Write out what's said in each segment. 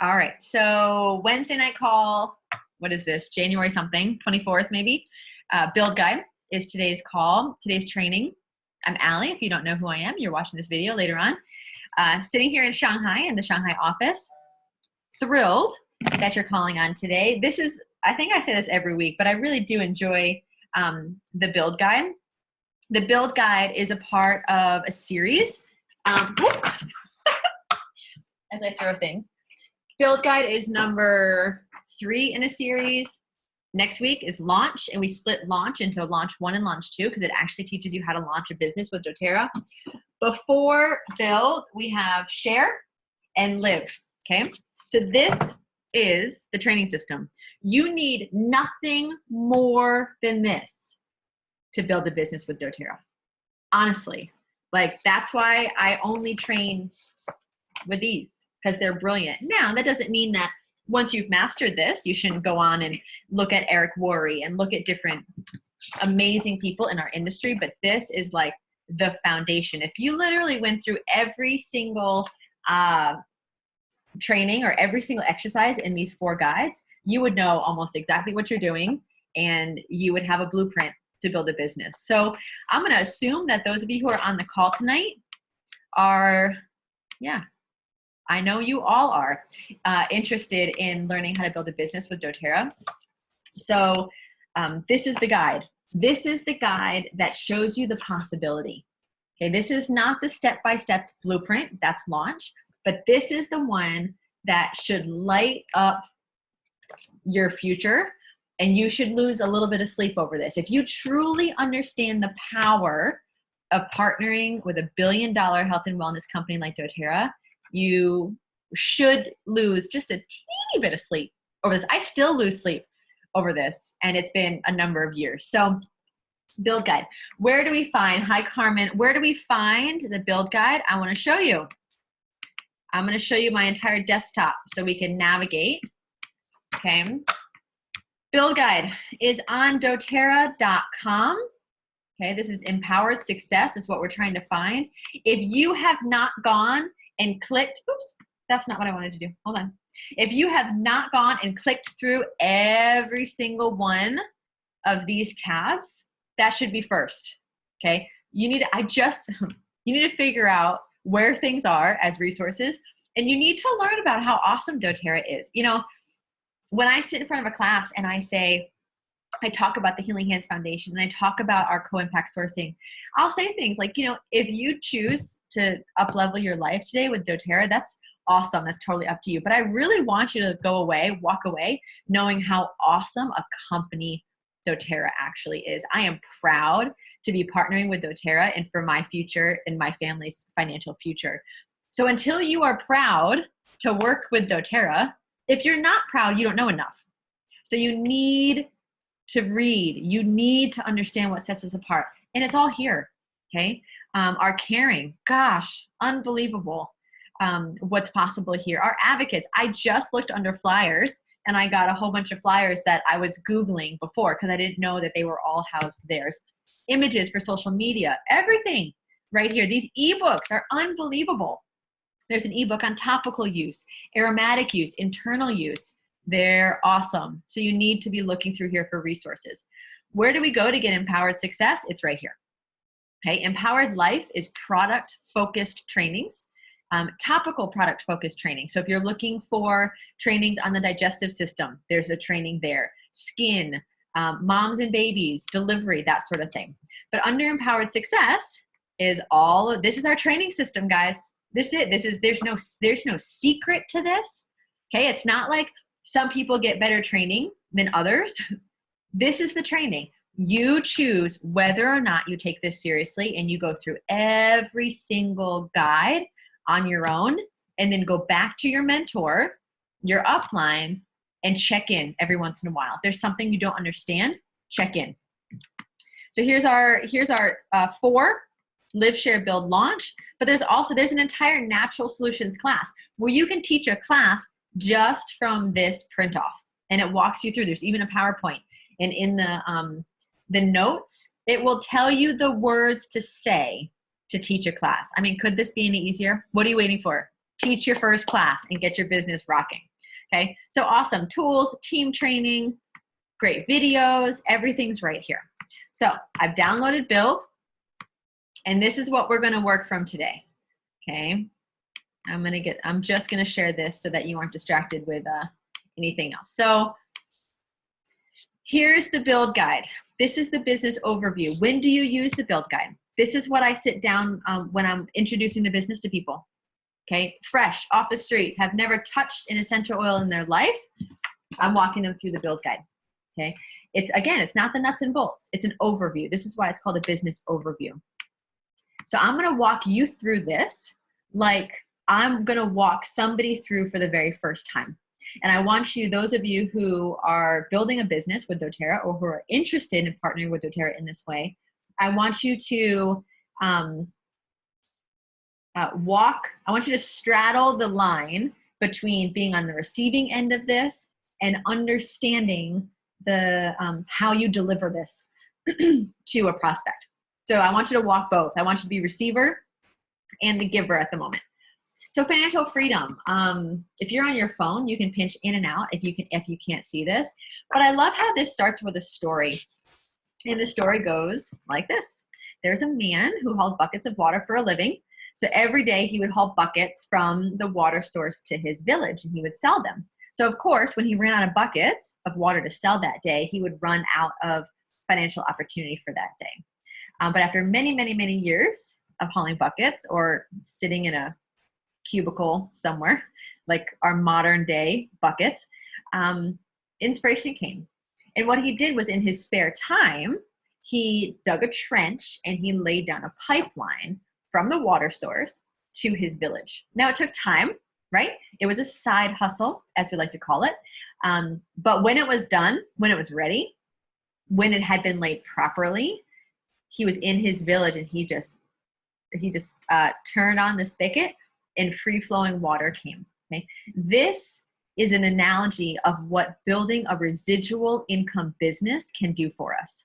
All right. So Wednesday night call, what is this? January something, 24th maybe. Build guide is today's call, today's training. I'm Allie. If you don't know who I am, you're watching this video later on. Sitting here in Shanghai in the Shanghai office. Thrilled that you're calling on today. This is, I think I say this every week, but I really do enjoy the build guide. The build guide is a part of a series. As I throw things. Build guide is number 3 in a series. Next week is launch, and we split launch into launch 1 and launch 2 because it actually teaches you how to launch a business with doTERRA. Before build, we have share and live, okay? So this is the training system. You need nothing more than this to build a business with doTERRA. Honestly, like that's why I only train with these, because they're brilliant. Now, that doesn't mean that once you've mastered this, you shouldn't go on and look at Eric Worre and look at different amazing people in our industry, but this is like the foundation. If you literally went through every single training or every single exercise in these 4 guides, you would know almost exactly what you're doing, and you would have a blueprint to build a business. So I'm going to assume that those of you who are on the call tonight are, I know you all are interested in learning how to build a business with doTERRA. So this is the guide. This is the guide that shows you the possibility. Okay, this is not the step-by-step blueprint, that's launch, but this is the one that should light up your future, and you should lose a little bit of sleep over this. If you truly understand the power of partnering with a billion-dollar health and wellness company like doTERRA, you should lose just a teeny bit of sleep over this. I still lose sleep over this, and it's been a number of years. So build guide. Where do we find, hi Carmen, where do we find the build guide? I want to show you. I'm going to show you my entire desktop so we can navigate. Okay. Build guide is on doTERRA.com. Okay, this is empowered success is what we're trying to find. If you have not gone and clicked, oops, that's not what I wanted to do. Hold on. If you have not gone and clicked through every single one of these tabs, that should be first. Okay, you need to figure out where things are as resources, and you need to learn about how awesome doTERRA is. You know, when I sit in front of a class and I talk about the Healing Hands Foundation and I talk about our CoImpact Sourcing, I'll say things like, you know, if you choose to up-level your life today with doTERRA, that's awesome. That's totally up to you. But I really want you to walk away, knowing how awesome a company doTERRA actually is. I am proud to be partnering with doTERRA and for my future and my family's financial future. So until you are proud to work with doTERRA, if you're not proud, you don't know enough. So you need to read. You need to understand what sets us apart. And it's all here, okay? Our caring, gosh, unbelievable what's possible here. Our advocates, I just looked under flyers and I got a whole bunch of flyers that I was Googling before because I didn't know that they were all housed there. Images for social media, everything right here. These ebooks are unbelievable. There's an ebook on topical use, aromatic use, internal use. They're awesome. So you need to be looking through here for resources. Where do we go to get empowered success? It's right here. Okay, Empowered Life is product-focused trainings, topical product-focused training. So if you're looking for trainings on the digestive system, there's a training there. Skin, moms and babies, delivery, that sort of thing. But under Empowered Success is this is our training system, guys. There's no secret to this. Okay, it's not like some people get better training than others. This is the training. You choose whether or not you take this seriously, and you go through every single guide on your own and then go back to your mentor, your upline, and check in every once in a while. If there's something you don't understand, check in. So here's our 4 live, share, build, launch. But there's an entire natural solutions class where you can teach a class just from this print off, and it walks you through. There's even a PowerPoint, and in the notes, it will tell you the words to say to teach a class. I mean, could this be any easier? What are you waiting for? teach your first class and get your business rocking. Okay, so awesome tools, team training, great videos, everything's right here. So I've downloaded Build, and this is what we're going to work from today. Okay, I'm just going to share this so that you aren't distracted with anything else. So here's the Build guide. This is the business overview. When do you use the Build guide? This is what I sit down when I'm introducing the business to people. Okay, fresh, off the street, have never touched an essential oil in their life. I'm walking them through the Build guide. Okay, it's not the nuts and bolts. It's an overview. This is why it's called a business overview. So I'm going to walk you through this like I'm going to walk somebody through for the very first time. And I want you, those of you who are building a business with doTERRA or who are interested in partnering with doTERRA in this way, I want you to I want you to straddle the line between being on the receiving end of this and understanding the how you deliver this to a prospect. So I want you to walk both. I want you to be receiver and the giver at the moment. So financial freedom. If you're on your phone, you can pinch in and out if you can't see this. But I love how this starts with a story. And the story goes like this. There's a man who hauled buckets of water for a living. So every day he would haul buckets from the water source to his village and he would sell them. So of course, when he ran out of buckets of water to sell that day, he would run out of financial opportunity for that day. But after many, many, many years of hauling buckets or sitting in a cubicle somewhere, like our modern day buckets, inspiration came. And what he did was in his spare time, he dug a trench and he laid down a pipeline from the water source to his village. Now it took time, right? It was a side hustle, as we like to call it. But when it was done, when it was ready, when it had been laid properly, he was in his village and he just turned on the spigot and free-flowing water came. Okay? This is an analogy of what building a residual income business can do for us.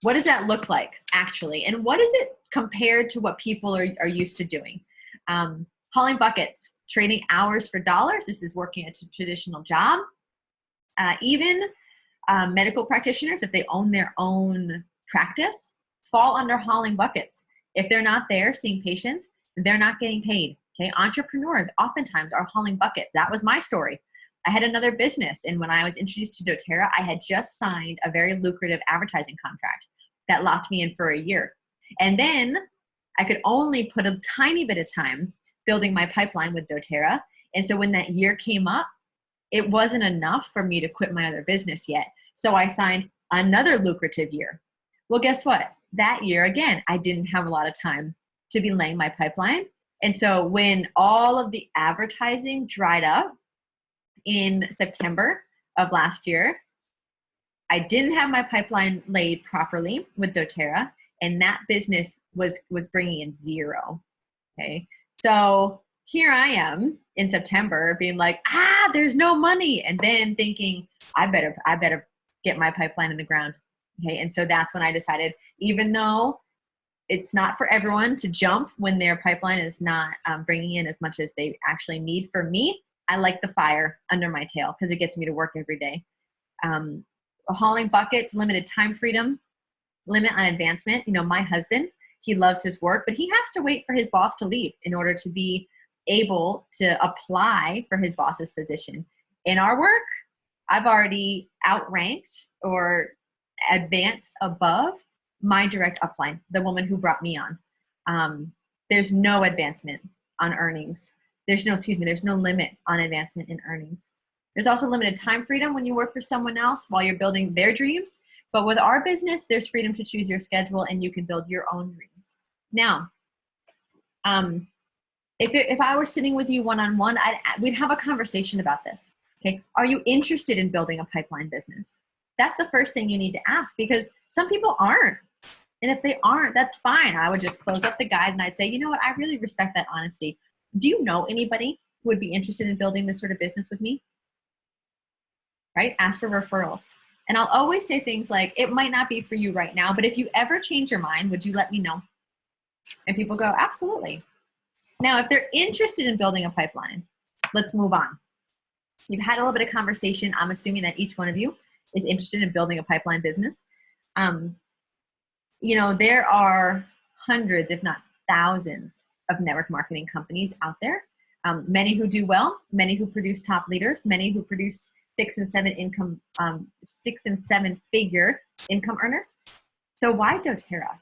What does that look like, actually? And what is it compared to what people are used to doing? Hauling buckets, trading hours for dollars. This is working a traditional job. Even medical practitioners, if they own their own practice, fall under hauling buckets. If they're not there seeing patients, they're not getting paid. Okay, entrepreneurs oftentimes are hauling buckets. That was my story. I had another business, and when I was introduced to doTERRA, I had just signed a very lucrative advertising contract that locked me in for a year. And then I could only put a tiny bit of time building my pipeline with doTERRA. And so when that year came up, it wasn't enough for me to quit my other business yet. So I signed another lucrative year. Well, guess what? That year, again, I didn't have a lot of time to be laying my pipeline. And so when all of the advertising dried up in September of last year, I didn't have my pipeline laid properly with doTERRA, and that business was bringing in zero. Okay, so here I am in September being like, there's no money, and then thinking I better get my pipeline in the ground. Okay, and so that's when I decided, even though it's not for everyone to jump when their pipeline is not bringing in as much as they actually need. For me, I like the fire under my tail because it gets me to work every day. Hauling buckets, limited time freedom, limit on advancement. You know, my husband, he loves his work, but he has to wait for his boss to leave in order to be able to apply for his boss's position. In our work, I've already outranked or advanced above my direct upline, the woman who brought me on. There's no advancement on earnings. There's no limit on advancement in earnings. There's also limited time freedom when you work for someone else while you're building their dreams. But with our business, there's freedom to choose your schedule and you can build your own dreams. Now, if I were sitting with you one-on-one, we'd have a conversation about this. Okay, are you interested in building a pipeline business? That's the first thing you need to ask, because some people aren't. And if they aren't, that's fine. I would just close up the guide and I'd say, you know what? I really respect that honesty. Do you know anybody who would be interested in building this sort of business with me? Right? Ask for referrals. And I'll always say things like, it might not be for you right now, but if you ever change your mind, would you let me know? And people go, absolutely. Now, if they're interested in building a pipeline, let's move on. You've had a little bit of conversation. I'm assuming that each one of you is interested in building a pipeline business. You know, there are hundreds, if not thousands, of network marketing companies out there. Many who do well, many who produce top leaders, many who produce 6 and 7 figure income earners. So why doTERRA,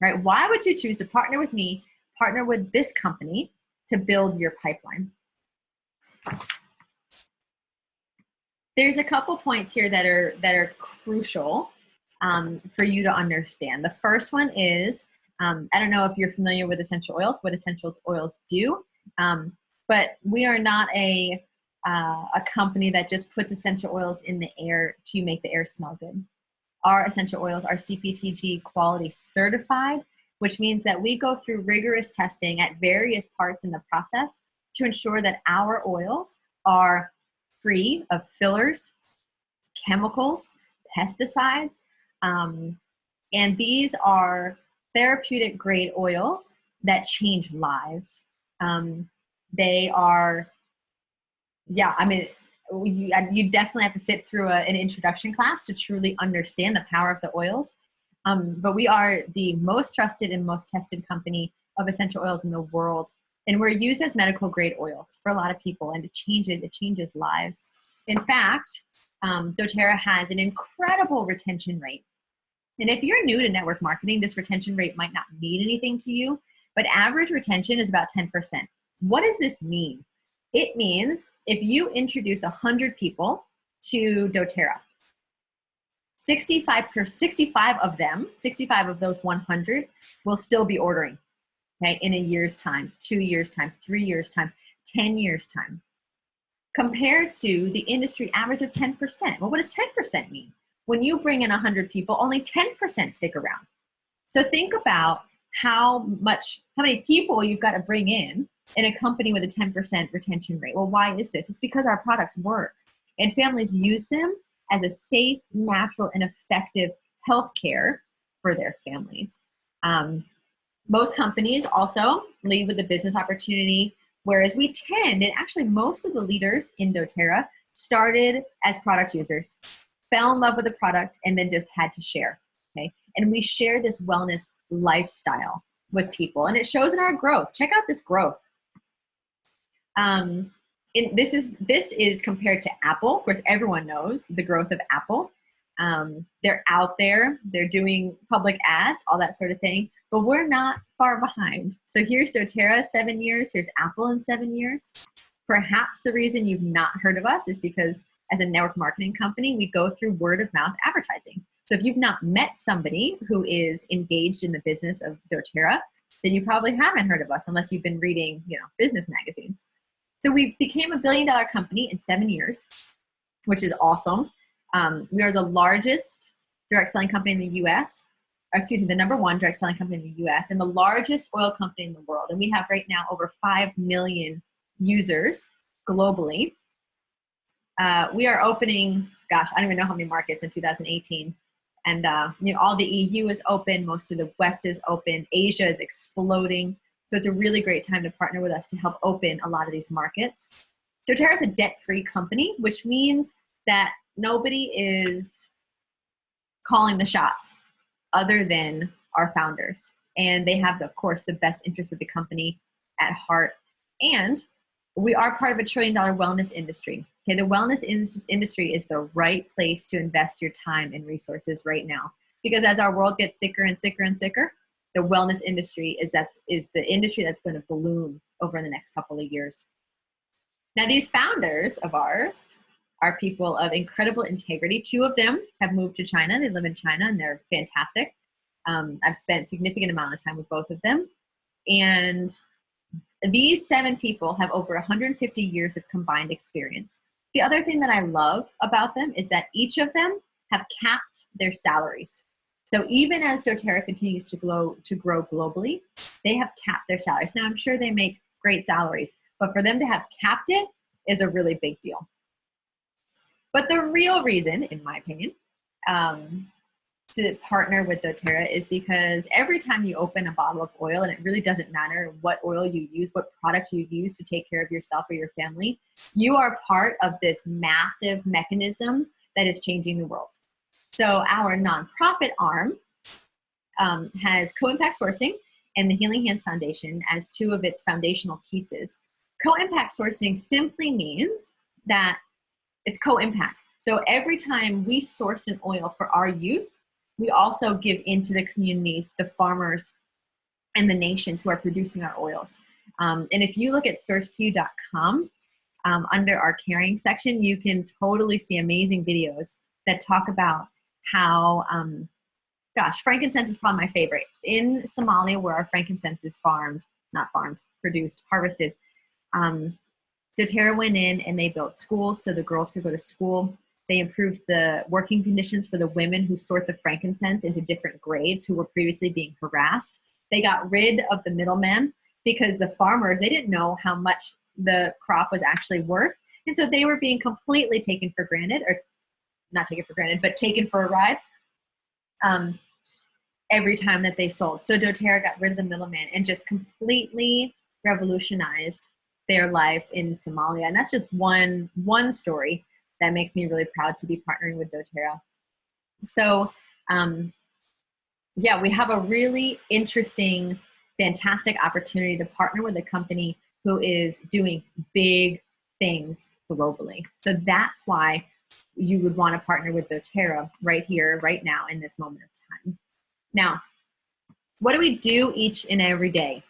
right? Why would you choose to partner with me, partner with this company to build your pipeline? There's a couple points here that are crucial for you to understand. The first one is, I don't know if you're familiar with essential oils, what essential oils do, but we are not a company that just puts essential oils in the air to make the air smell good. Our essential oils are CPTG quality certified, which means that we go through rigorous testing at various parts in the process to ensure that our oils are free of fillers, chemicals, pesticides, and these are therapeutic grade oils that change lives. They are, yeah, I mean, you definitely have to sit through an introduction class to truly understand the power of the oils. But we are the most trusted and most tested company of essential oils in the world. And we're used as medical grade oils for a lot of people, and it changes lives. In fact, doTERRA has an incredible retention rate. And if you're new to network marketing, this retention rate might not mean anything to you, but average retention is about 10%. What does this mean? It means if you introduce 100 people to doTERRA, 65 of those 100 will still be ordering, okay, in a year's time, 2 years' time, 3 years' time, 10 years' time, compared to the industry average of 10%. Well, what does 10% mean? When you bring in 100 people, only 10% stick around. So think about how many people you've got to bring in a company with a 10% retention rate. Well, why is this? It's because our products work, and families use them as a safe, natural, and effective healthcare for their families. Most companies also lead with a business opportunity, whereas we tend, and actually most of the leaders in doTERRA started as product users, fell in love with the product, and then just had to share. Okay, and we share this wellness lifestyle with people, and it shows in our growth. Check out this growth. This is compared to Apple. Of course, everyone knows the growth of Apple. They're out there, they're doing public ads, all that sort of thing, but we're not far behind. So here's doTERRA, 7 years, here's Apple in 7 years. Perhaps the reason you've not heard of us is because as a network marketing company, we go through word of mouth advertising. So if you've not met somebody who is engaged in the business of doTERRA, then you probably haven't heard of us unless you've been reading, business magazines. So we became a $1 billion company in 7 years, which is awesome. We are the largest direct selling company in the US, the number one direct selling company in the US, and the largest oil company in the world. And we have right now over 5 million users globally. We are opening, I don't even know how many markets in 2018. And all the EU is open, most of the West is open, Asia is exploding. So it's a really great time to partner with us to help open a lot of these markets. doTERRA is a debt-free company, which means that nobody is calling the shots other than our founders. And they have, of course, the best interests of the company at heart. And we are part of a $1 trillion wellness industry. Okay, the wellness industry is the right place to invest your time and resources right now. Because as our world gets sicker and sicker and sicker, the wellness industry is the industry that's going to bloom over the next couple of years. Now, these founders of ours are people of incredible integrity. 2 of them have moved to China. They live in China, and they're fantastic. I've spent a significant amount of time with both of them. And these 7 people have over 150 years of combined experience. The other thing that I love about them is that each of them have capped their salaries. So even as doTERRA continues to grow globally, they have capped their salaries. Now, I'm sure they make great salaries, but for them to have capped it is a really big deal. But the real reason, in my opinion, to partner with doTERRA is because every time you open a bottle of oil, and it really doesn't matter what oil you use, what product you use to take care of yourself or your family, you are part of this massive mechanism that is changing the world. So our nonprofit arm has CoImpact Sourcing and the Healing Hands Foundation as two of its foundational pieces. CoImpact Sourcing simply means that it's co-impact. So every time we source an oil for our use, we also give into the communities, the farmers, and the nations who are producing our oils. And if you look at sourcetoyou.com, under our caring section, you can totally see amazing videos that talk about how, gosh, frankincense is probably my favorite. In Somalia, where our frankincense is produced, harvested, doTERRA went in and they built schools so the girls could go to school. They improved the working conditions for the women who sort the frankincense into different grades who were previously being harassed. They got rid of the middlemen because the farmers, they didn't know how much the crop was actually worth. And so they were being completely taken for granted, or not taken for granted, but taken for a ride every time that they sold. So doTERRA got rid of the middleman and just completely revolutionized their life in Somalia. And that's just one story that makes me really proud to be partnering with doTERRA. So yeah, we have a really interesting, fantastic opportunity to partner with a company who is doing big things globally. So that's why you would want to partner with doTERRA right here, right now, in this moment of time. Now, what do we do each and every day?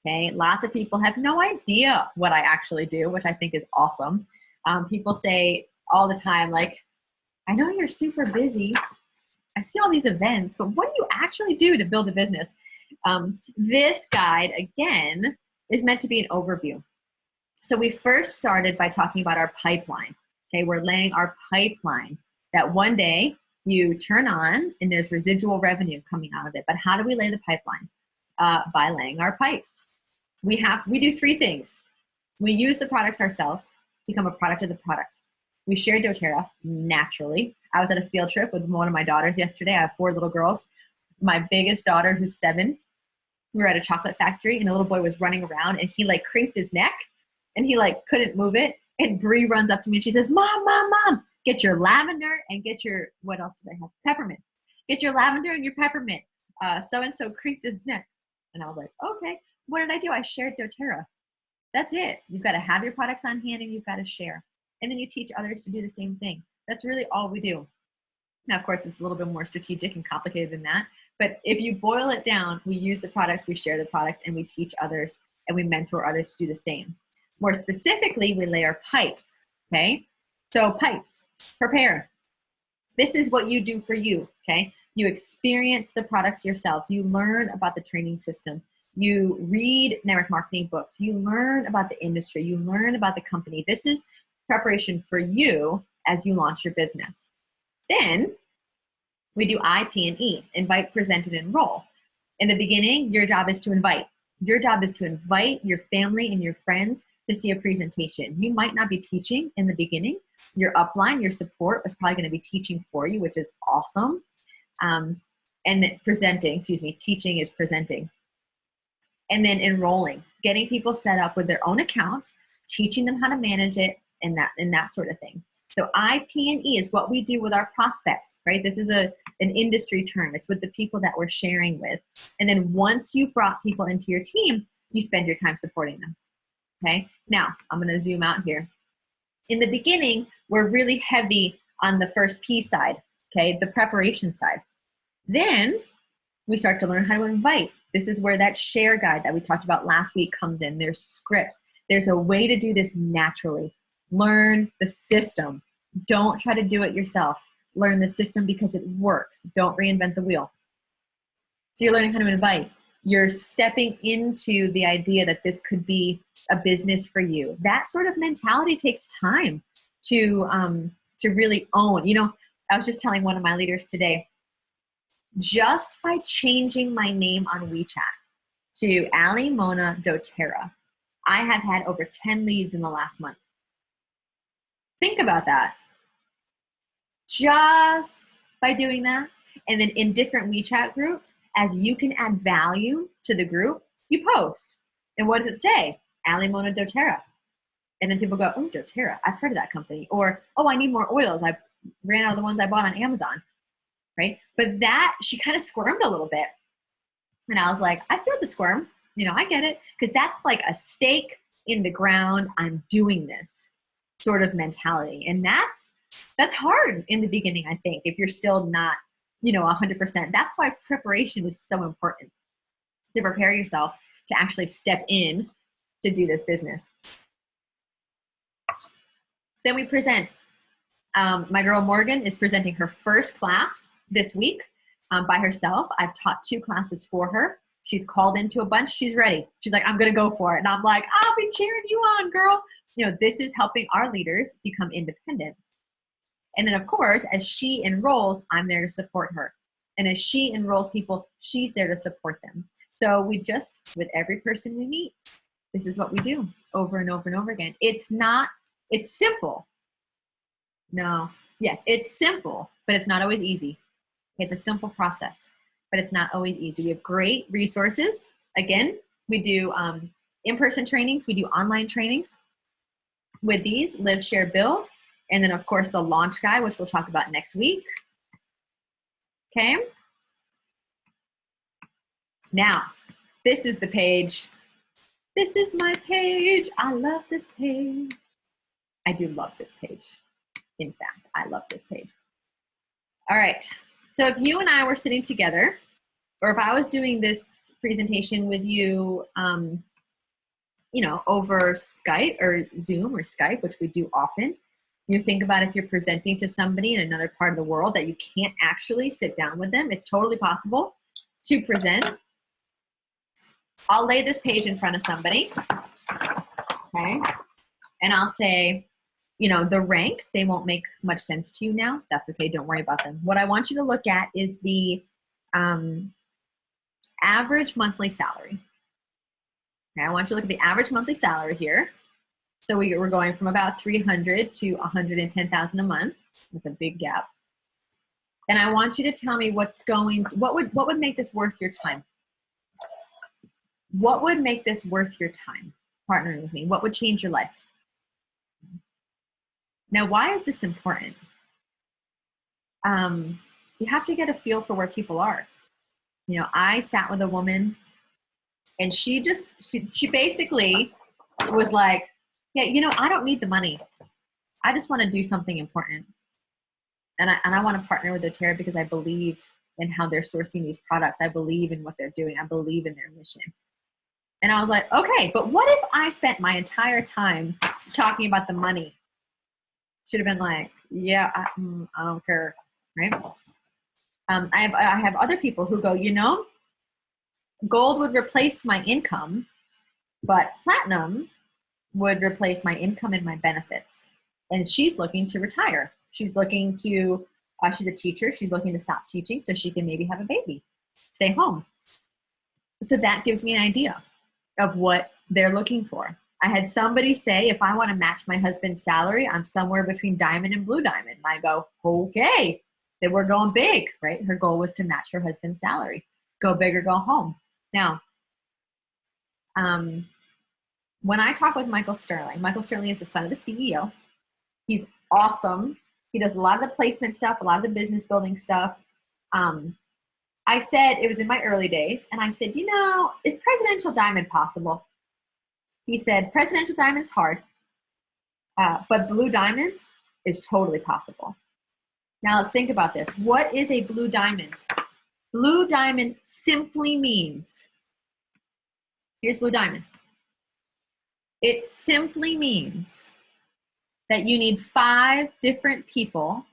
Okay, lots of people have no idea what I actually do, which I think is awesome. People say all the time, like, I know you're super busy. I see all these events, but what do you actually do to build a business? This guide, again, is meant to be an overview. So we first started by talking about our pipeline. Okay, we're laying our pipeline that one day you turn on and there's residual revenue coming out of it. But how do we lay the pipeline? By laying our pipes. We do three things. We use the products ourselves, become a product of the product. We share doTERRA naturally. I was at a field trip with one of my daughters yesterday. I have 4 little girls. My biggest daughter, who's 7, we were at a chocolate factory and a little boy was running around and he like crinked his neck and he like couldn't move it. And Bree runs up to me and she says, Mom, Mom, Mom, get your lavender and get your, what else did I have? Peppermint. Get your lavender and your peppermint. So-and-so crinked his neck. And I was like, okay, what did I do? I shared doTERRA. That's it. You've got to have your products on hand and you've got to share. And then you teach others to do the same thing. That's really all we do. Now, of course, it's a little bit more strategic and complicated than that. But if you boil it down, we use the products, we share the products, and we teach others, and we mentor others to do the same. More specifically, we lay our pipes, okay? So pipes, prepare. This is what you do for you, okay? You experience the products yourselves. You learn about the training system. You read network marketing books. You learn about the industry. You learn about the company. This is preparation for you as you launch your business. Then we do IP&E, invite, present, and enroll. In the beginning, your job is to invite. Your job is to invite your family and your friends to see a presentation. You might not be teaching in the beginning. Your upline, your support is probably going to be teaching for you, which is awesome. And teaching is presenting. And then enrolling, getting people set up with their own accounts, teaching them how to manage it, and that sort of thing. So IP&E is what we do with our prospects, right? This is an industry term. It's with the people that we're sharing with. And then once you've brought people into your team, you spend your time supporting them, okay? Now, I'm going to zoom out here. In the beginning, we're really heavy on the first P side, okay, the preparation side. Then we start to learn how to invite. This is where that share guide that we talked about last week comes in. There's scripts. There's a way to do this naturally. Learn the system. Don't try to do it yourself. Learn the system because it works. Don't reinvent the wheel. So you're learning how to invite. You're stepping into the idea that this could be a business for you. That sort of mentality takes time to really own. You know, I was just telling one of my leaders today, just by changing my name on WeChat to Ali Mona doTERRA, I have had over 10 leads in the last month. Think about that. Just by doing that. And then in different WeChat groups, as you can add value to the group, you post. And what does it say? Alimona doTERRA. And then people go, oh, doTERRA, I've heard of that company. Or, oh, I need more oils. I ran out of the ones I bought on Amazon, right? But that, she kind of squirmed a little bit. And I was like, I feel the squirm. I get it. Because that's like a stake in the ground. I'm doing this sort of mentality. And that's hard in the beginning, I think, if you're still not, 100%. That's why preparation is so important, to prepare yourself to actually step in to do this business. Then we present. My girl Morgan is presenting her first class this week by herself. I've taught 2 classes for her. She's called into a bunch. She's ready. She's like, I'm going to go for it. And I'm like, I'll be cheering you on, girl. This is helping our leaders become independent. And then, of course, as she enrolls, I'm there to support her. And as she enrolls people, she's there to support them. So with every person we meet, this is what we do over and over and over again. It's simple. No. Yes, it's simple, but it's not always easy. It's a simple process, but it's not always easy. We have great resources. Again, we do in-person trainings. We do online trainings with these, Live, Share, Build. And then, of course, the launch guide, which we'll talk about next week. Okay. Now, this is the page. This is my page. I love this page. I do love this page. In fact, I love this page. All right. So if you and I were sitting together, or if I was doing this presentation with you, over Skype or Zoom or Skype, which we do often, you think about if you're presenting to somebody in another part of the world that you can't actually sit down with them. It's totally possible to present. I'll lay this page in front of somebody, okay? And I'll say, the ranks, they won't make much sense to you now. That's okay. Don't worry about them. What I want you to look at is the average monthly salary. Okay, I want you to look at the average monthly salary here. So we're going from about 300 to 110,000 a month. That's a big gap. And I want you to tell me what would make this worth your time? What would make this worth your time partnering with me? What would change your life? Now, why is this important? You have to get a feel for where people are. I sat with a woman and she basically was like, yeah, I don't need the money. I just want to do something important. And I want to partner with doTERRA because I believe in how they're sourcing these products. I believe in what they're doing. I believe in their mission. And I was like, okay, but what if I spent my entire time talking about the money? Should have been like, yeah, I don't care, right? I have other people who go, gold would replace my income, but platinum would replace my income and my benefits. And she's looking to retire. She's looking to, she's a teacher. She's looking to stop teaching so she can maybe have a baby, stay home. So that gives me an idea of what they're looking for. I had somebody say, if I want to match my husband's salary, I'm somewhere between diamond and blue diamond. And I go, okay, then we're going big, right? Her goal was to match her husband's salary. Go big or go home. Now, when I talk with Michael Sterling is the son of the CEO. He's awesome. He does a lot of the placement stuff, a lot of the business building stuff. I said, it was in my early days, and I said, is presidential diamond possible? He said, presidential diamond's hard, but blue diamond is totally possible. Now let's think about this. What is a blue diamond? Blue diamond simply means, here's blue diamond. It simply means that you need 5 different people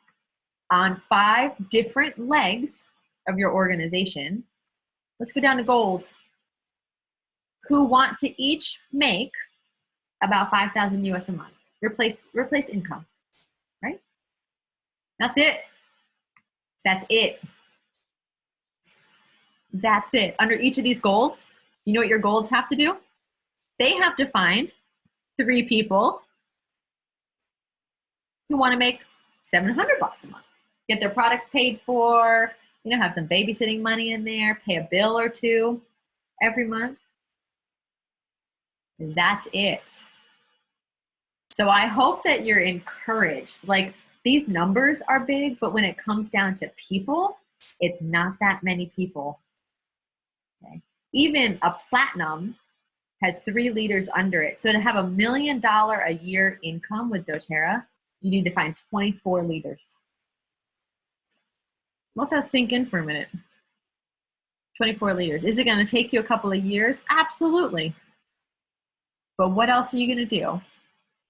on 5 different legs of your organization. Let's go down to gold, who want to each make about 5,000 US a month. Replace income, right? That's it. That's it. That's it. Under each of these golds, you know what your golds have to do? They have to find 3 people who want to make $700 a month, get their products paid for, have some babysitting money in there, pay a bill or two every month. And that's it. So I hope that you're encouraged. Like, these numbers are big, but when it comes down to people, it's not that many people. Okay. Even a platinum has 3 leaders under it. So to have $1 million a year income with doTERRA, you need to find 24 leaders. Let that sink in for a minute. 24 leaders. Is it going to take you a couple of years? Absolutely. But what else are you going to do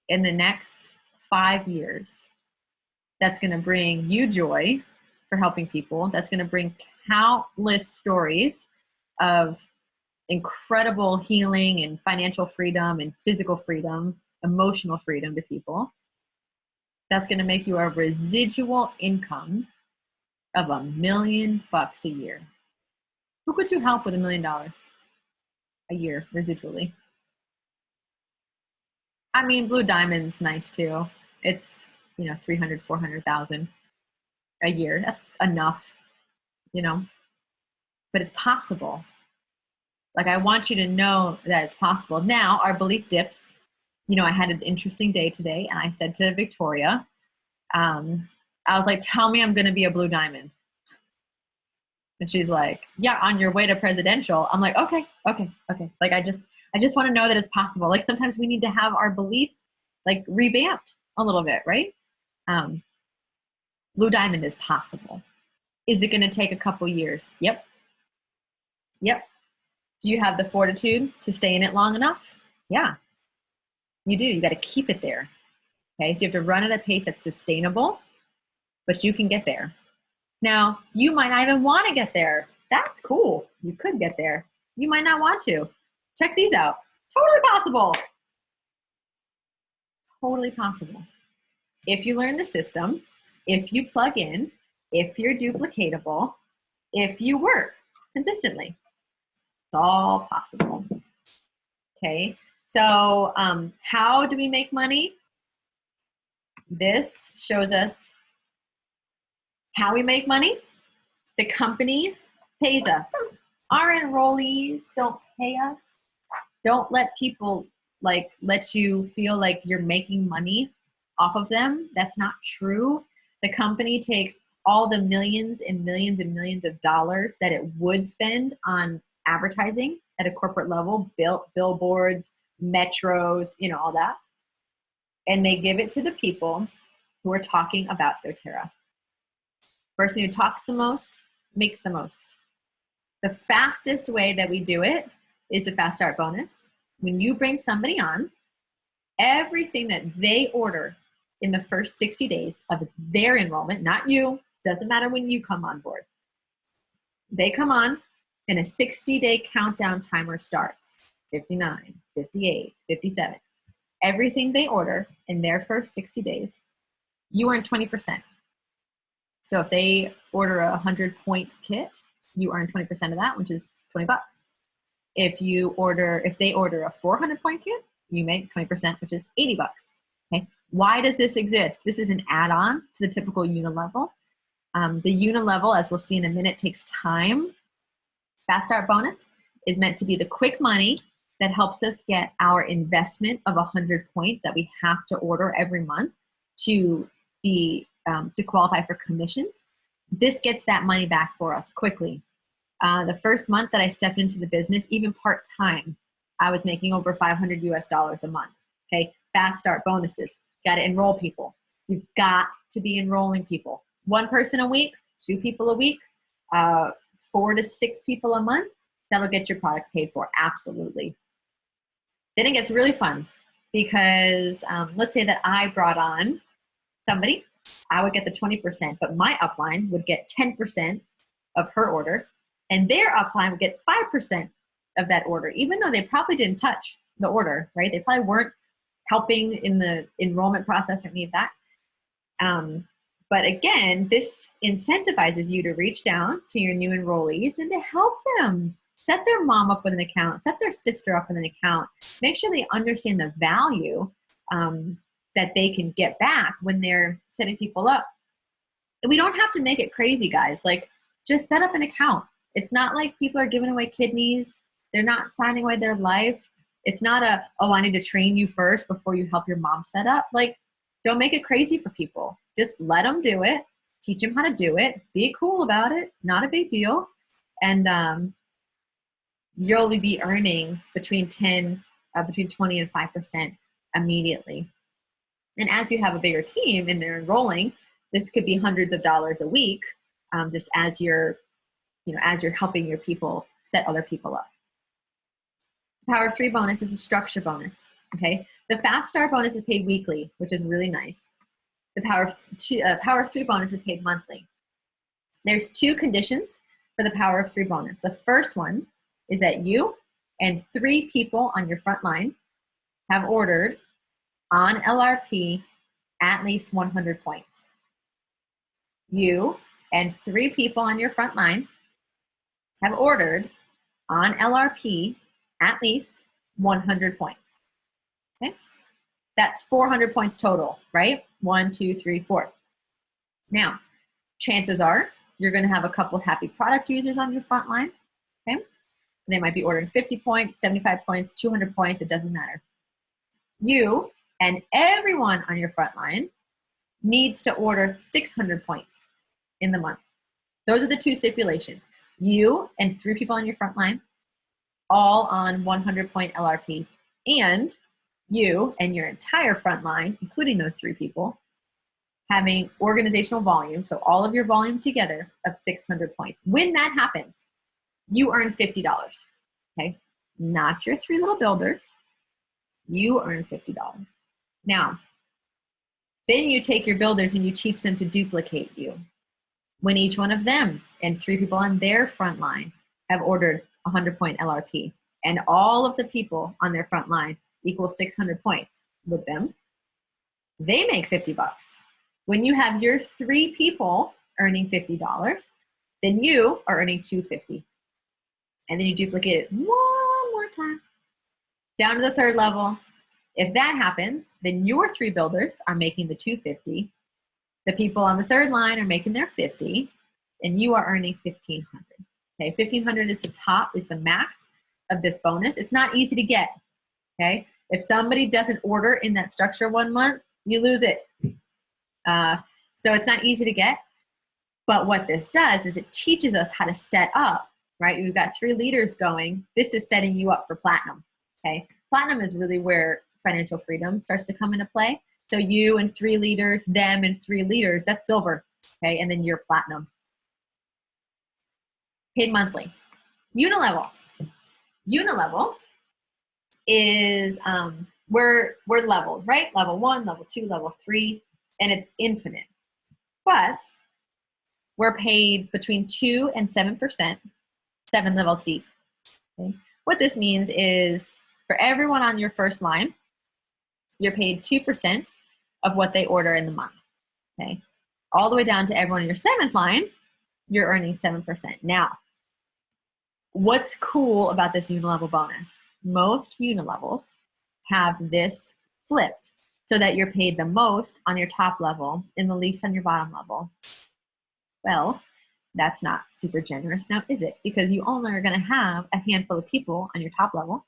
in the next 5 years that's going to bring you joy for helping people? That's going to bring countless stories of incredible healing and financial freedom and physical freedom, emotional freedom to people. That's going to make you a residual income of $1 million a year. Who could you help with $1 million a year residually? I mean, Blue Diamond's nice too. It's, 300, 400,000 a year. That's enough, but it's possible. Like, I want you to know that it's possible. Now, our belief dips. I had an interesting day today, and I said to Victoria, I was like, tell me I'm going to be a Blue Diamond. And she's like, yeah, on your way to presidential. I'm like, okay. Like, I just want to know that it's possible. Like, sometimes we need to have our belief, like, revamped a little bit, right? Blue Diamond is possible. Is it going to take a couple years? Yep. Do you have the fortitude to stay in it long enough? Yeah, you do. You got to keep it there. Okay, so you have to run at a pace that's sustainable, but you can get there. Now, you might not even want to get there. That's cool. You could get there. You might not want to. Check these out. Totally possible. Totally possible. If you learn the system, if you plug in, if you're duplicatable, if you work consistently, it's all possible. Okay, so how do we make money? This shows us how we make money. The company pays us. Our enrollees don't pay us. Don't let people let you feel like you're making money off of them. That's not true. The company takes all the millions and millions and millions of dollars that it would spend on advertising at a corporate level, billboards, metros, all that. And they give it to the people who are talking about doTERRA. Person who talks the most makes the most. The fastest way that we do it is a fast start bonus. When you bring somebody on, everything that they order in the first 60 days of their enrollment, not you, doesn't matter when you come on board. They come on and a 60-day countdown timer starts. 59, 58, 57. Everything they order in their first 60 days, you earn 20%. So if they order a 100-point kit, you earn 20% of that, which is $20. If they order a 400-point kit, you make 20%, which is $80. Okay. Why does this exist? This is an add-on to the typical Uni Level. The Uni Level, as we'll see in a minute, takes time. Fast Start Bonus is meant to be the quick money that helps us get our investment of 100 points that we have to order every month to qualify for commissions. This gets that money back for us quickly. The first month that I stepped into the business, even part-time, I was making over $500 US a month. Okay, fast start bonuses. Got to enroll people. You've got to be enrolling people. 1 person a week, 2 people a week, 4 to 6 people a month. That'll get your products paid for. Absolutely. Then it gets really fun because let's say that I brought on somebody. I would get the 20%, but my upline would get 10% of her order, and their upline would get 5% of that order, even though they probably didn't touch the order, right? They probably weren't helping in the enrollment process or any of that. But again, this incentivizes you to reach down to your new enrollees and to help them. Set their mom up with an account, set their sister up with an account, make sure they understand the value that they can get back when they're setting people up. And we don't have to make it crazy, guys. Like, just set up an account. It's not like people are giving away kidneys. They're not signing away their life. It's not a, oh, I need to train you first before you help your mom set up. Like, don't make it crazy for people. Just let them do it. Teach them how to do it. Be cool about it. Not a big deal. And you'll be earning between 20 and 5% immediately. And as you have a bigger team and they're enrolling, this could be hundreds of dollars a week, just as you're helping your people set other people up. Power of 3 bonus is a structure bonus. Okay, the Fast Start bonus is paid weekly, which is really nice. The Power of 3 bonus is paid monthly. There's 2 conditions for the Power of 3 bonus. The first one is that you and 3 people on your front line have ordered on LRP at least 100 points. You and 3 people on your front line have ordered on LRP at least 100 points. Okay, that's 400 points total, right? 1, 2, 3, 4. Now, chances are you're going to have a couple happy product users on your front line. Okay, they might be ordering 50 points, 75 points, 200 points. It doesn't matter. You and everyone on your front line needs to order 600 points in the month. Those are the 2 stipulations. You and 3 people on your front line, all on 100 point LRP, and you and your entire front line, including those 3 people, having organizational volume, so all of your volume together, of 600 points. When that happens, you earn $50, okay? Not your 3 little builders. You earn $50. Now, then you take your builders and you teach them to duplicate you. When each one of them and 3 people on their front line have ordered 100 point LRP, and all of the people on their front line equal 600 points with them, they make $50. When you have your 3 people earning $50, then you are earning $250. And then you duplicate it one more time down to the 3rd level. If that happens, then your 3 builders are making the $250. The people on the 3rd line are making their $50, and you are earning $1,500. Okay, $1,500 is the top, is the max of this bonus. It's not easy to get. Okay, if somebody doesn't order in that structure one month, you lose it. So it's not easy to get. But what this does is it teaches us how to set up. Right, we've got 3 leaders going. This is setting you up for platinum. Okay, platinum is really where financial freedom starts to come into play. So you and 3 leaders, them and 3 leaders, that's silver. Okay, and then you're platinum. Paid monthly. Unilevel. Unilevel is we're leveled, right? Level 1, level 2, level 3, and it's infinite. But we're paid between 2 and 7%, 7 levels deep. Okay? What this means is for everyone on your first line, you're paid 2% of what they order in the month. Okay, all the way down to everyone in your 7th line, you're earning 7%. Now, what's cool about this Unilevel bonus? Most Unilevels have this flipped so that you're paid the most on your top level and the least on your bottom level. Well, that's not super generous now, is it? Because you only are going to have a handful of people on your top level,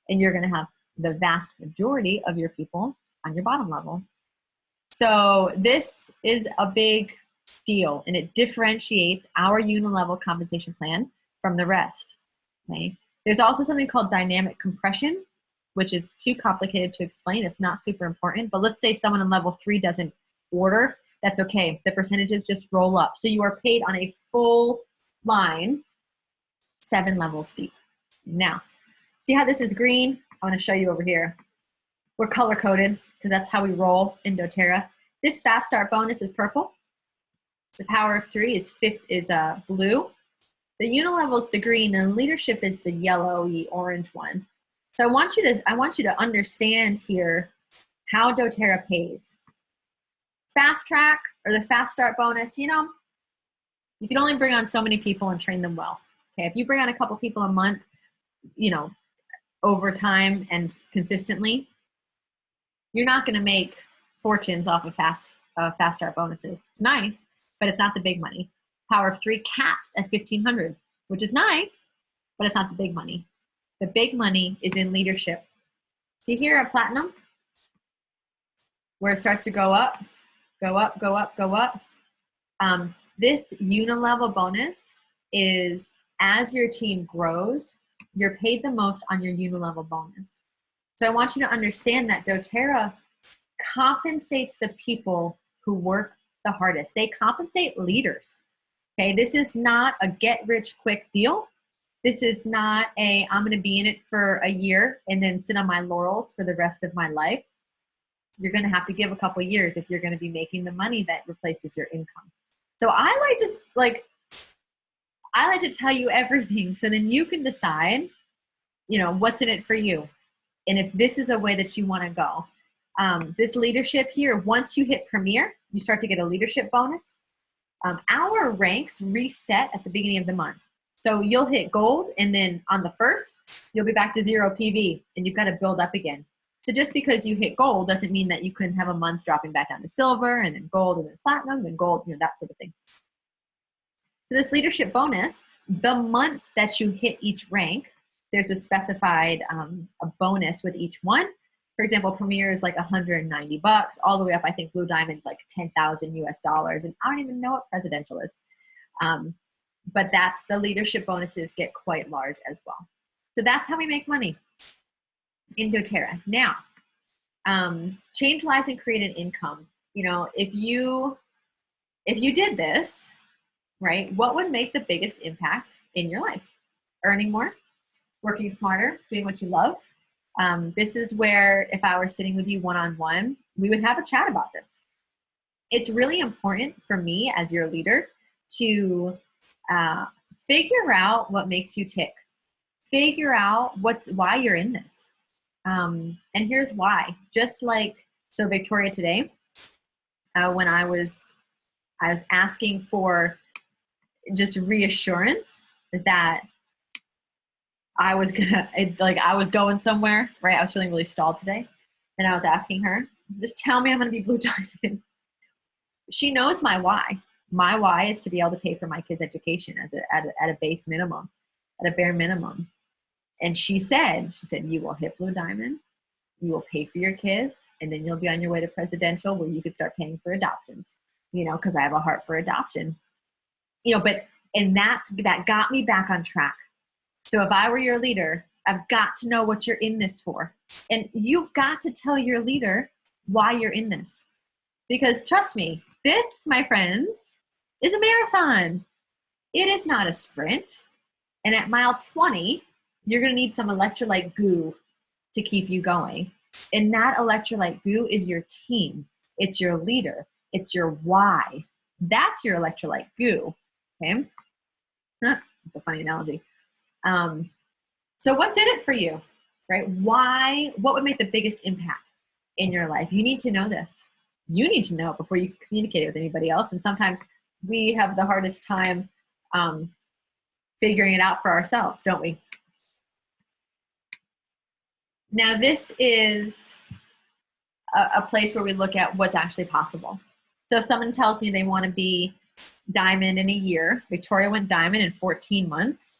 and you're going to have the vast majority of your people on your bottom level. So this is a big deal, and it differentiates our Unilevel compensation plan from the rest. Okay? There's also something called dynamic compression, which is too complicated to explain. It's not super important, but let's say someone in level 3 doesn't order. That's okay. The percentages just roll up. So you are paid on a full line, 7 levels deep. Now, see how this is green? I want to show you over here. We're color coded because that's how we roll in doTERRA. This Fast Start bonus is purple. The Power of 3 is blue. The Unilevel is the green, and leadership is the yellowy orange one. So I want you to understand here how doTERRA pays. Fast Track or the Fast Start bonus, you can only bring on so many people and train them well. Okay, if you bring on a couple people a month, over time and consistently, you're not going to make fortunes off of Fast Start bonuses. It's nice, but it's not the big money. Power of 3 caps at 1,500, which is nice, but it's not the big money. The big money is in leadership. See here at platinum, where it starts to go up, go up, go up, go up. This Uni Level Bonus is, as your team grows, you're paid the most on your Uni Level Bonus. So I want you to understand that doTERRA compensates the people who work the hardest. They compensate leaders. Okay, this is not a get-rich-quick deal. This is not a, I'm going to be in it for a year and then sit on my laurels for the rest of my life. You're going to have to give a couple years if you're going to be making the money that replaces your income. So I like to tell you everything so then you can decide, what's in it for you. And if this is a way that you want to go. This leadership here, once you hit Premier, you start to get a leadership bonus. Our ranks reset at the beginning of the month. So you'll hit gold, and then on the 1st, you'll be back to 0 PV, and you've got to build up again. So just because you hit gold doesn't mean that you couldn't have a month dropping back down to silver, and then gold, and then platinum, and gold, that sort of thing. So this leadership bonus, the months that you hit each rank, there's a specified a bonus with each one. For example, Premier is like $190, all the way up. I think Blue Diamond's like 10,000 US dollars, and I don't even know what presidential is. But that's the leadership bonuses get quite large as well. So that's how we make money in doTERRA. Now, change lives and create an income. If you did this, right, what would make the biggest impact in your life? Earning more, working smarter, doing what you love. This is where if I were sitting with you one-on-one, we would have a chat about this. It's really important for me as your leader to figure out what makes you tick. Figure out why you're in this. And here's why. Just like, so Victoria today, when I was asking for just reassurance that I was going somewhere, right? I was feeling really stalled today. And I was asking her, just tell me I'm going to be Blue Diamond. She knows my why. My why is to be able to pay for my kids' education at a base minimum, at a bare minimum. And she said, you will hit Blue Diamond, you will pay for your kids, and then you'll be on your way to presidential where you could start paying for adoptions, because I have a heart for adoption. And that got me back on track. So if I were your leader, I've got to know what you're in this for. And you've got to tell your leader why you're in this. Because trust me, this, my friends, is a marathon. It is not a sprint. And at mile 20, you're going to need some electrolyte goo to keep you going. And that electrolyte goo is your team. It's your leader. It's your why. That's your electrolyte goo. Okay? It's a funny analogy. So what's in it for you, right? Why? What would make the biggest impact in your life? You need to know this. You need to know it before you communicate it with anybody else. And sometimes we have the hardest time figuring it out for ourselves, don't we? Now, this is a place where we look at what's actually possible. So if someone tells me they want to be diamond in a year, Victoria went diamond in 14 months.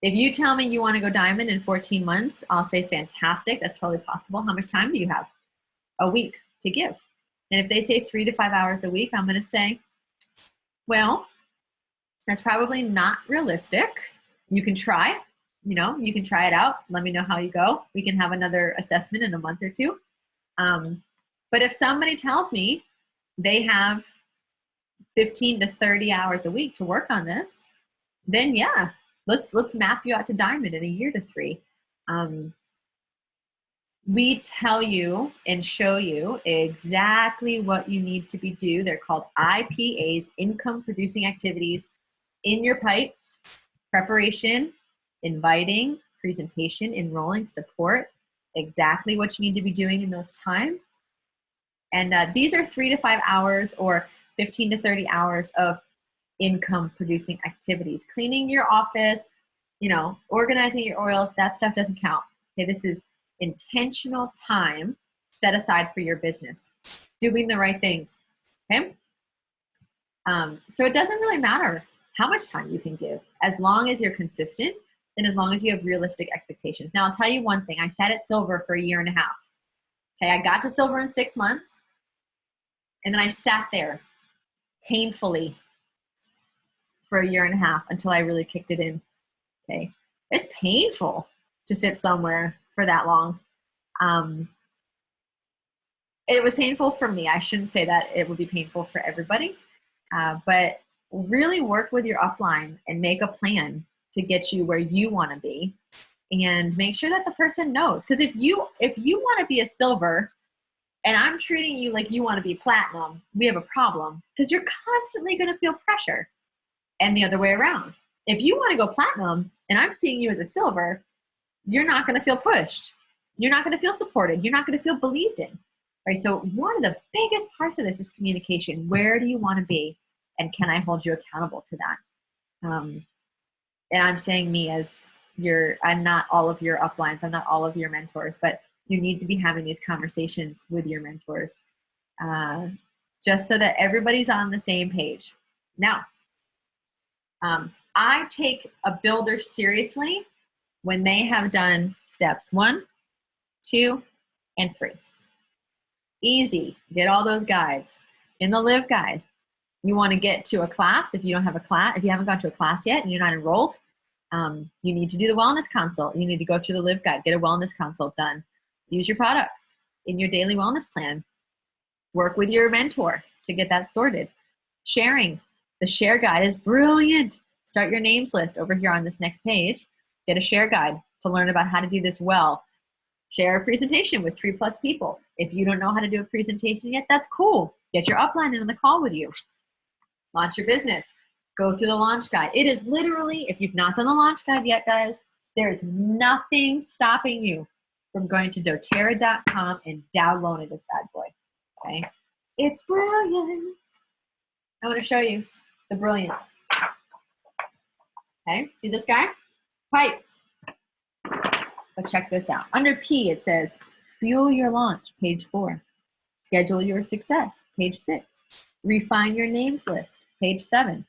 If you tell me you want to go diamond in 14 months, I'll say, fantastic. That's totally possible. How much time do you have? A week to give. And if they say 3 to 5 hours a week, I'm going to say, well, that's probably not realistic. You can try, you can try it out. Let me know how you go. We can have another assessment in a month or two. But if somebody tells me they have 15 to 30 hours a week to work on this, then yeah, let's map you out to diamond in a year to 3. We tell you and show you exactly what you need to do. They're called IPAs, income producing activities, in your pipes, preparation, inviting, presentation, enrolling, support, exactly what you need to be doing in those times. And these are 3 to 5 hours or 15 to 30 hours of income producing activities. Cleaning your office, organizing your oils, that stuff doesn't count. Okay, this is intentional time set aside for your business. Doing the right things. Okay? So it doesn't really matter how much time you can give, as long as you're consistent and as long as you have realistic expectations. Now, I'll tell you one thing. I sat at silver for 1.5 years. Okay, I got to silver in 6 months, and then I sat there painfully for 1.5 years until I really kicked it in. Okay, it's painful to sit somewhere for that long. It was painful for me. I shouldn't say that it would be painful for everybody, but really work with your upline and make a plan to get you where you want to be, and make sure that the person knows. Because if you want to be a silver and I'm treating you like you want to be platinum, we have a problem, because you're constantly going to feel pressure. And the other way around. If you want to go platinum and I'm seeing you as a silver, you're not going to feel pushed. You're not going to feel supported. You're not going to feel believed in. Right? So one of the biggest parts of this is communication. Where do you want to be? And can I hold you accountable to that? And I'm saying me as I'm not all of your uplines. I'm not all of your mentors, but you need to be having these conversations with your mentors, just so that everybody's on the same page. Now, I take a builder seriously when they have done steps 1, 2, and 3. Easy. Get all those guides. In the Live Guide, you want to get to a class. If you don't have a class, if you haven't gone to a class yet and you're not enrolled, you need to do the wellness consult. You need to go through the Live Guide, get a wellness consult done. Use your products in your daily wellness plan. Work with your mentor to get that sorted. Sharing. The share guide is brilliant. Start your names list over here on this next page. Get a share guide to learn about how to do this well. Share a presentation with 3+ people. If you don't know how to do a presentation yet, that's cool. Get your upline in on the call with you. Launch your business. Go through the launch guide. It is literally, if you've not done the launch guide yet, guys, there is nothing stopping you from going to doTERRA.com and downloading this bad boy. Okay? It's brilliant. I want to show you the brilliance. Okay, see this guy? Pipes. But check this out. Under P, it says, fuel your launch, page 4. Schedule your success, page 6. Refine your names list, page 7.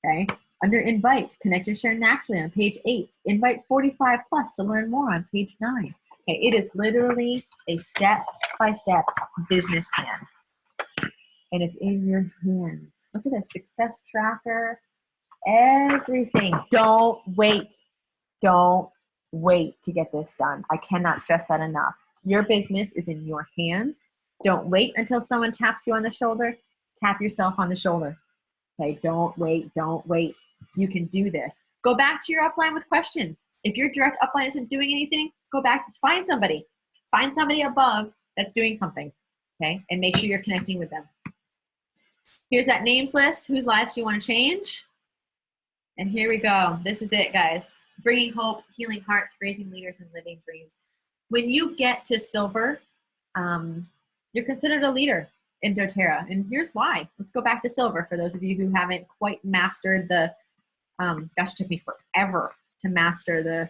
Okay. Under invite, connect and share naturally on page 8. Invite 45+ to learn more on page 9. Okay, it is literally a step-by-step business plan. And it's in your hands. Look at this, success tracker, everything. Don't wait. Don't wait to get this done. I cannot stress that enough. Your business is in your hands. Don't wait until someone taps you on the shoulder. Tap yourself on the shoulder. Okay, don't wait, don't wait. You can do this. Go back to your upline with questions. If your direct upline isn't doing anything, go back, just find somebody. Find somebody above that's doing something, okay? And make sure you're connecting with them. Here's that names list. Whose lives do you want to change? And here we go. This is it, guys. Bringing hope, healing hearts, raising leaders, and living dreams. When you get to silver, you're considered a leader in doTERRA. And here's why. Let's go back to silver for those of you who haven't quite mastered the, gosh, it took me forever to master the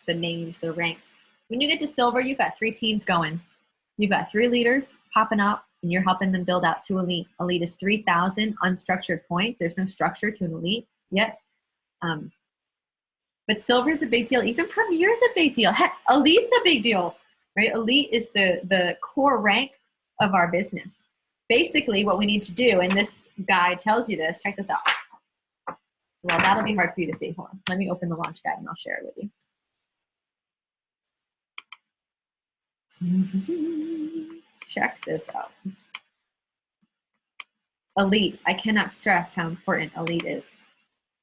names, the ranks. When you get to silver, you've got 3 teams going. You've got 3 leaders popping up, and you're helping them build out to elite. Elite is 3,000 unstructured points. There's no structure to an elite yet. But silver is a big deal. Even premier is a big deal. Heck, elite's a big deal, right? Elite is the core rank of our business. Basically, what we need to do, and this guy tells you this, check this out. Well, that'll be hard for you to see. Hold on. Let me open the launch guide and I'll share it with you. Check this out. Elite. I cannot stress how important elite is.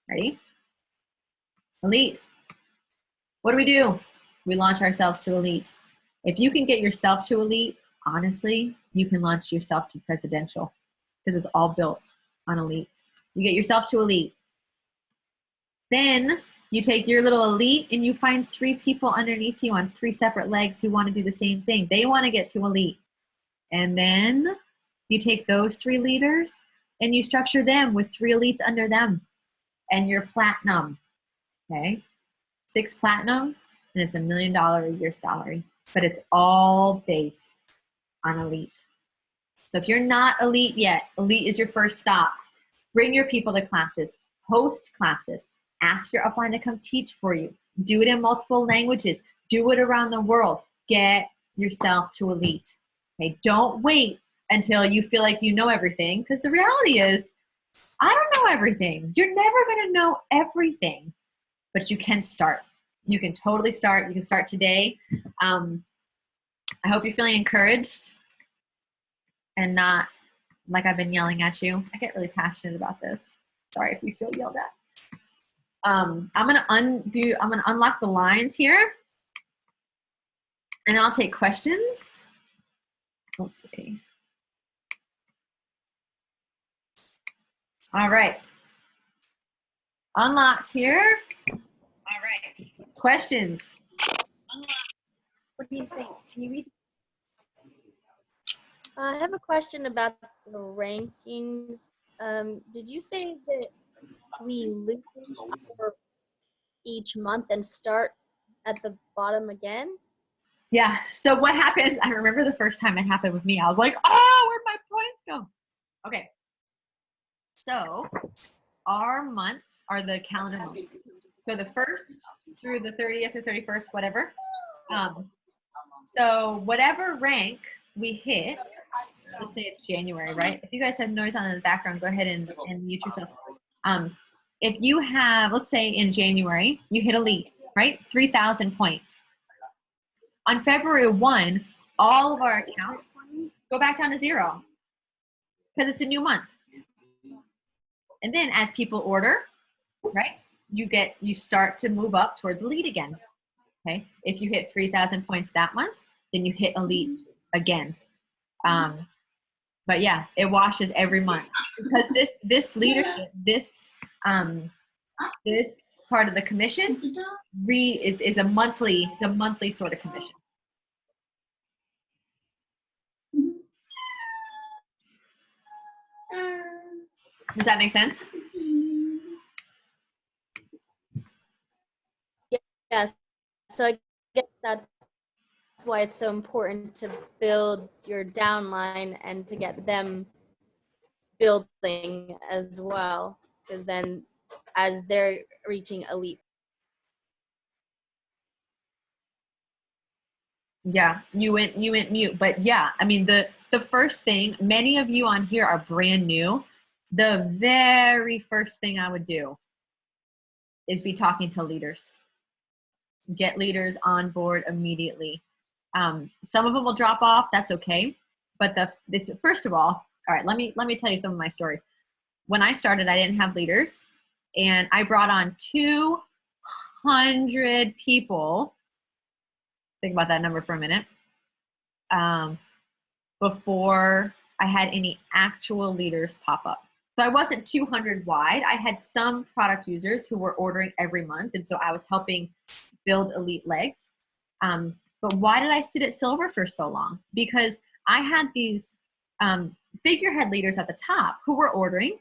Ready? Elite. What do? We launch ourselves to elite. If you can get yourself to elite, honestly, you can launch yourself to presidential, because it's all built on elites. You get yourself to elite. Then you take your little elite and you find 3 people underneath you on 3 separate legs who want to do the same thing. They want to get to elite. And then you take those 3 leaders and you structure them with 3 elites under them. And you're platinum. Okay? 6 platinums, and it's $1 million a year salary. But it's all based on elite. So if you're not elite yet, elite is your first stop. Bring your people to classes, host classes, ask your upline to come teach for you, do it in multiple languages, do it around the world, get yourself to elite. Okay, don't wait until you feel like you know everything, because the reality is, I don't know everything. You're never gonna know everything, but you can start. You can totally start. You can start today. I hope you're feeling encouraged and not like I've been yelling at you. I get really passionate about this. Sorry if you feel yelled at. I'm gonna unlock the lines here, and I'll take questions. Let's see. All right. Unlocked here. All right. Questions. Unlocked. What do you think? Can you read? I have a question about the ranking. Did you say that we lose for each month and start at the bottom again? Yeah. So what happens? I remember the first time it happened with me. I was like, oh, where'd my points go? Okay. So our months are the calendar months. So the 1st through the 30th or 31st, whatever. So whatever rank we hit, let's say it's January, right? If you guys have noise on in the background, go ahead and mute yourself. If you have, let's say in January, you hit elite, right? 3,000 points. On February 1, all of our accounts go back down to 0 because it's a new month. And then as people order, right, you start to move up towards elite again. Okay, if you hit 3,000 points that month, then you hit elite again. But yeah, it washes every month because this leadership, this part of the commission is a monthly sort of commission. Does that make sense? Yes. So I guess that's why it's so important to build your downline and to get them building as well, because then as they're reaching elite. Yeah, you went mute, but yeah, I mean the first thing, many of you on here are brand new. The very first thing I would do is be talking to leaders. Get leaders on board immediately. Some of them will drop off, that's okay. But it's first of all right, let me tell you some of my story. When I started, I didn't have leaders, and I brought on 200 people. Think about that number for a minute. Before I had any actual leaders pop up. So I wasn't 200 wide. I had some product users who were ordering every month, and so I was helping build elite legs. But why did I sit at silver for so long? Because I had these figurehead leaders at the top who were ordering,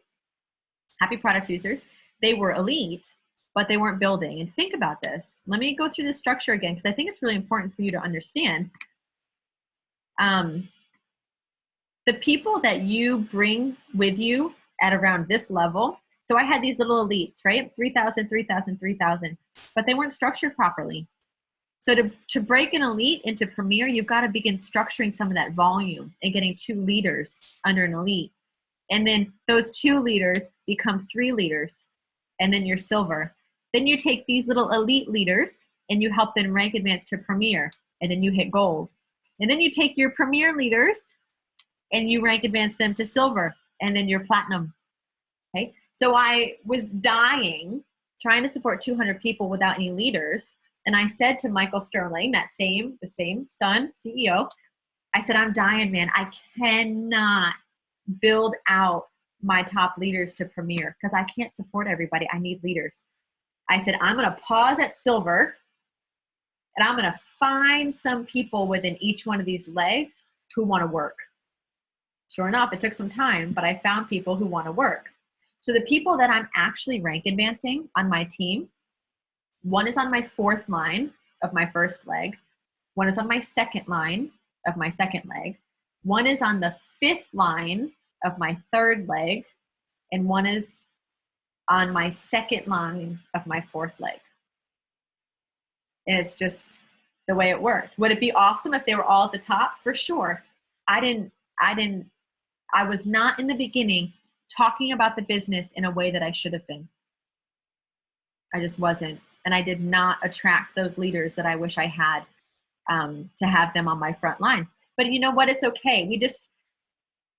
happy product users. They were elite, but they weren't building. And think about this. Let me go through this structure again, because I think it's really important for you to understand. The people that you bring with you at around this level, so I had these little elites, right? 3,000, 3,000, 3,000, but they weren't structured properly. So to break an elite into premier, you've got to begin structuring some of that volume and getting 2 leaders under an elite. And then those 2 leaders become 3 leaders, and then you're silver. Then you take these little elite leaders and you help them rank advance to premier, and then you hit gold. And then you take your premier leaders and you rank advance them to silver, and then you're platinum. Okay, so I was dying trying to support 200 people without any leaders, and I said to Michael Sterling, the same son, CEO, I said, I'm dying, man. I cannot build out my top leaders to premier because I can't support everybody. I need leaders. I said, I'm going to pause at silver, and I'm going to find some people within each one of these legs who want to work. Sure enough, it took some time, but I found people who want to work. So the people that I'm actually rank advancing on my team, one is on my 4th line of my 1st leg. One is on my 2nd line of my 2nd leg. One is on the fifth line of my third leg, and one is on my second line of my fourth leg. And it's just the way it worked. Would it be awesome if they were all at the top? For sure. I was not in the beginning talking about the business in a way that I should have been. I just wasn't. And I did not attract those leaders that I wish I had, to have them on my front line. But you know what? It's okay.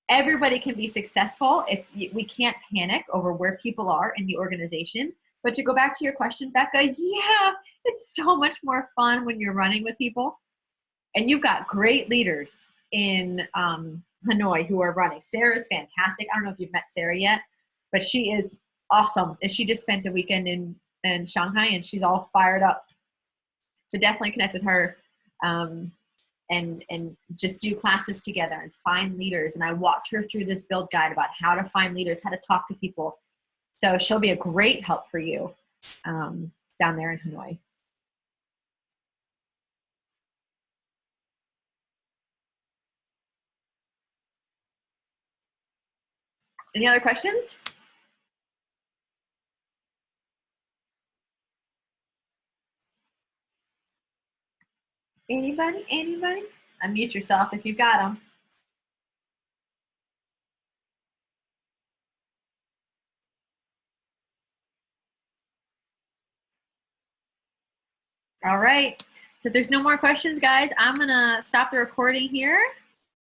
Everybody can be successful. We can't panic over where people are in the organization. But to go back to your question, Becca, yeah, it's so much more fun when you're running with people. And you've got great leaders in Hanoi who are running. Sarah's fantastic. I don't know if you've met Sarah yet, but she is awesome. And she just spent a weekend in Shanghai, and she's all fired up. So definitely connect with her, and just do classes together and find leaders. And I walked her through this build guide about how to find leaders, how to talk to people. So she'll be a great help for you down there in Hanoi. Any other questions? Anybody? Unmute yourself if you've got them. All right. So if there's no more questions, guys, I'm going to stop the recording here.